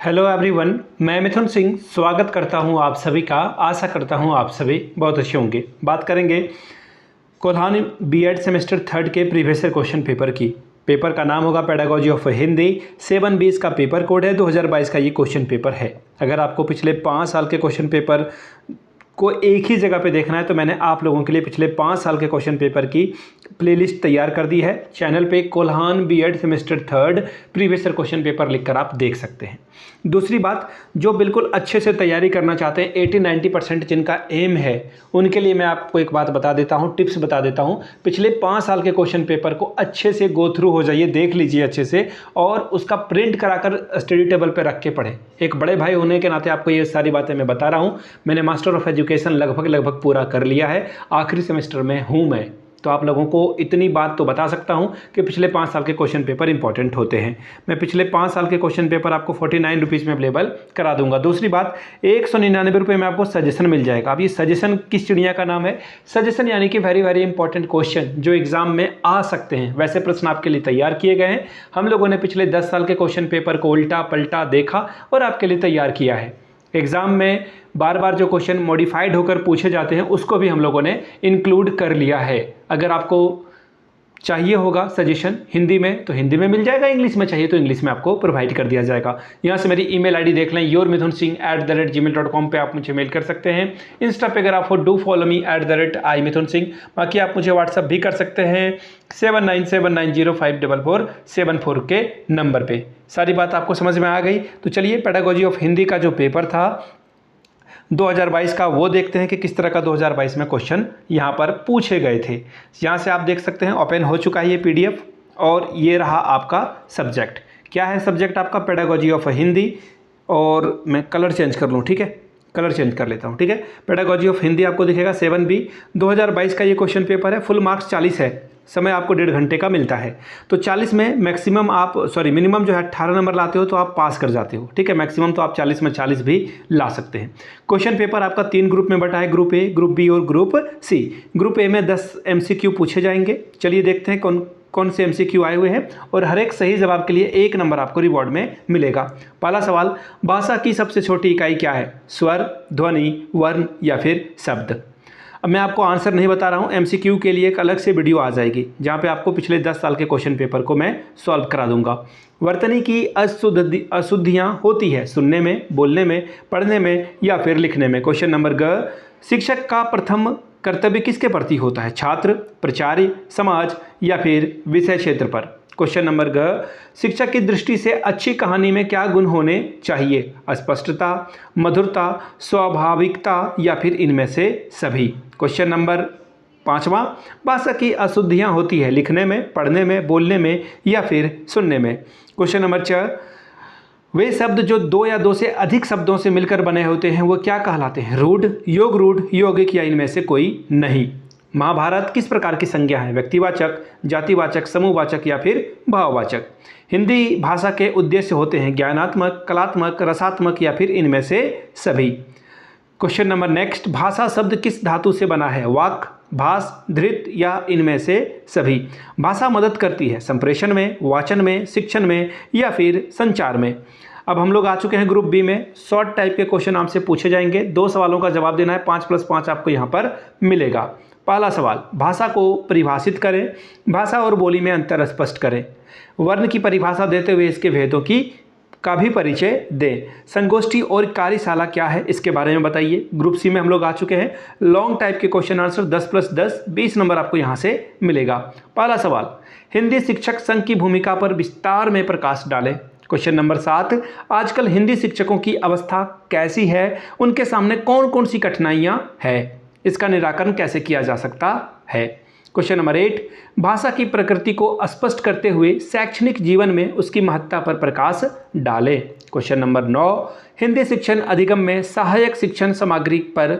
Hello everyone, मैं मिथुन सिंह स्वागत करता हूं आप सभी का। आशा करता हूं आप सभी बहुत अच्छे होंगे। बात करेंगे कोल्हान बीएड सेमेस्टर थर्ड के प्रीवियस ईयर क्वेश्चन पेपर की। पेपर का नाम होगा पेडागोजी ऑफ हिंदी। 7B का पेपर कोड है। 2022 का ये क्वेश्चन पेपर है। अगर आपको पिछले 5 साल के क्वेश्चन पेपर को एक ही जगह पे देखना है तो मैंने आप लोगों के लिए पिछले 5 साल के क्वेश्चन पेपर की प्लेलिस्ट तैयार कर दी है। चैनल पे Kolhan BEd semester third previous year question paper लिखकर आप देख सकते हैं। दूसरी बात, जो बिल्कुल अच्छे से तैयारी करना चाहते हैं, 80-90% जिनका एम है, उनके लिए मैं आपको एक बात बता देता हूँ, टिप्स बता देता हूँ। पिछले 5 साल के क्वेश्चन पेपर को अच्छे से गो थ्रू हो जाइए, देख लीजिए अच्छे से, और उसका प्रिंट कराकर स्टडी टेबल पर रख के पढ़ें। एक बड़े भाई होने के नाते आपको ये सारी बातें मैं बता रहा हूँ। मैंने मास्टर ऑफ एजुकेशन लगभग पूरा कर लिया है। आखिरी सेमेस्टर में हूँ मैं, तो आप लोगों को इतनी बात तो बता सकता हूं कि पिछले 5 साल के क्वेश्चन पेपर इंपॉर्टेंट होते हैं। मैं पिछले 5 साल के क्वेश्चन पेपर आपको 49 रुपीज़ में अवेलेबल करा दूंगा। दूसरी बात, 199 रुपये में आपको सजेशन मिल जाएगा। अब ये सजेशन किस चिड़िया का नाम है? सजेशन यानी कि वेरी इंपॉर्टेंट क्वेश्चन जो एग्जाम में आ सकते हैं, वैसे प्रश्न आपके लिए तैयार किए गए हैं। हम लोगों ने पिछले 10 साल के क्वेश्चन पेपर को उल्टा पलटा देखा और आपके लिए तैयार किया है। एग्जाम में बार बार जो क्वेश्चन मॉडिफाइड होकर पूछे जाते हैं उसको भी हम लोगों ने इंक्लूड कर लिया है। अगर आपको चाहिए होगा सजेशन हिंदी में तो हिंदी में मिल जाएगा, इंग्लिश में चाहिए तो इंग्लिश में आपको प्रोवाइड कर दिया जाएगा। यहाँ से मेरी ईमेल आईडी देख लें, yourmithunsingh@gmail.com पे आप मुझे मेल कर सकते हैं। इंस्टा पे अगर आप हो, डू फॉलो मी @imithunsingh। बाकी आप मुझे व्हाट्सअप भी कर सकते हैं 7979054474 के नंबर पे। सारी बात आपको समझ में आ गई? तो चलिए पेडागोजी ऑफ हिंदी का जो पेपर था 2022 का वो देखते हैं कि किस तरह का 2022 में क्वेश्चन यहाँ पर पूछे गए थे। यहाँ से आप देख सकते हैं, ओपन हो चुका है ये पीडीएफ, और ये रहा आपका सब्जेक्ट। क्या है सब्जेक्ट आपका? Pedagogy of Hindi. और मैं कलर चेंज कर लूँ, ठीक है, कलर चेंज कर लेता हूँ, ठीक है। पेडागोजी ऑफ हिंदी आपको दिखेगा 7B। 2022 का ये क्वेश्चन पेपर है। फुल मार्क्स 40 है। समय आपको 1.5 घंटे का मिलता है। तो 40 में मैक्सिमम मिनिमम जो है 18 नंबर लाते हो तो आप पास कर जाते हो, ठीक है। मैक्सिमम तो आप 40 में 40 भी ला सकते हैं। क्वेश्चन पेपर आपका 3 ग्रुप में बटा है, ग्रुप ए, ग्रुप बी और ग्रुप सी। ग्रुप ए में 10 MCQ पूछे जाएंगे। चलिए देखते हैं कौन से MCQ आए हुए हैं, और हर एक सही जवाब के लिए 1 नंबर आपको रिवॉर्ड में मिलेगा। पहला सवाल, भाषा की सबसे छोटी इकाई क्या है? स्वर, ध्वनि, वर्ण या फिर शब्द? अब मैं आपको आंसर नहीं बता रहा हूँ, MCQ के लिए एक अलग से वीडियो आ जाएगी जहाँ पे आपको पिछले 10 साल के क्वेश्चन पेपर को मैं सॉल्व करा दूंगा। वर्तनी की अशुद्धियाँ होती है सुनने में, बोलने में, पढ़ने में या फिर लिखने में? क्वेश्चन नंबर ग, शिक्षक का प्रथम कर्तव्य किसके प्रति होता है? छात्र, प्राचार्य, समाज या फिर विषय क्षेत्र पर? क्वेश्चन नंबर ग, शिक्षक की दृष्टि से अच्छी कहानी में क्या गुण होने चाहिए? स्पष्टता, मधुरता, स्वाभाविकता या फिर इनमें से सभी? क्वेश्चन नंबर 5वां, भाषा की अशुद्धियाँ होती है लिखने में, पढ़ने में, बोलने में या फिर सुनने में? क्वेश्चन नंबर 6, वे शब्द जो 2 या 2 से अधिक शब्दों से मिलकर बने होते हैं वो क्या कहलाते हैं? रूढ़, योग रूढ़, यौगिक या इनमें से कोई नहीं? महाभारत किस प्रकार की संज्ञा है? व्यक्तिवाचक, जातिवाचक, समूहवाचक या फिर भाववाचक? हिंदी भाषा के उद्देश्य होते हैं ज्ञानात्मक, कलात्मक, रसात्मक या फिर इनमें से सभी? क्वेश्चन नंबर नेक्स्ट, भाषा शब्द किस धातु से बना है? वाक, भास, धृत या इनमें से सभी? भाषा मदद करती है संप्रेषण में, वाचन में, शिक्षण में या फिर संचार में? अब हम लोग आ चुके हैं ग्रुप बी में। शॉर्ट टाइप के क्वेश्चन आपसे पूछे जाएंगे। 2 सवालों का जवाब देना है। 5+5 आपको यहाँ पर मिलेगा। पहला सवाल, भाषा को परिभाषित करें, भाषा और बोली में अंतर स्पष्ट करें। वर्ण की परिभाषा देते हुए इसके भेदों का भी परिचय दें। संगोष्ठी और कार्यशाला क्या है, इसके बारे में बताइए। ग्रुप सी में हम लोग आ चुके हैं। लॉन्ग टाइप के क्वेश्चन आंसर 10+10 20 नंबर आपको यहाँ से मिलेगा। पहला सवाल, हिंदी शिक्षक संघ की भूमिका पर विस्तार में प्रकाश डालें। क्वेश्चन नंबर 7, आजकल हिंदी शिक्षकों की अवस्था कैसी है? उनके सामने कौन कौन सी कठिनाइयाँ हैं? इसका निराकरण कैसे किया जा सकता है? क्वेश्चन नंबर 8, भाषा की प्रकृति को स्पष्ट करते हुए शैक्षणिक जीवन में उसकी महत्ता पर प्रकाश डालें। क्वेश्चन नंबर 9, हिंदी शिक्षण अधिगम में सहायक शिक्षण सामग्री पर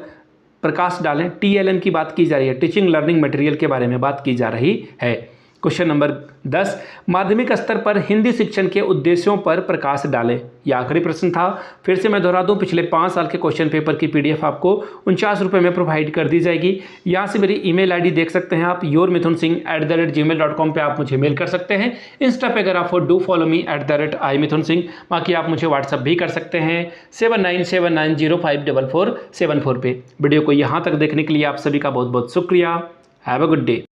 प्रकाश डालें। TLM की बात की जा रही है, टीचिंग लर्निंग मटेरियल के बारे में बात की जा रही है। क्वेश्चन नंबर 10, माध्यमिक स्तर पर हिंदी शिक्षण के उद्देश्यों पर प्रकाश डालें। यह आखिरी प्रश्न था। फिर से मैं दोहरा दूं, पिछले 5 साल के क्वेश्चन पेपर की PDF आपको 49 रुपये में प्रोवाइड कर दी जाएगी। यहाँ से मेरी email ID देख सकते हैं आप, yourmithunsingh@gmail.com पे आप मुझे मेल कर सकते हैं। इंस्टा पे अगर आप डू फॉलो मी @imithunsingh, बाकी आप मुझे व्हाट्सअप भी कर सकते हैं 7979054474 पे। वीडियो को यहाँ तक देखने के लिए आप सभी का बहुत बहुत शुक्रिया। Have a good day.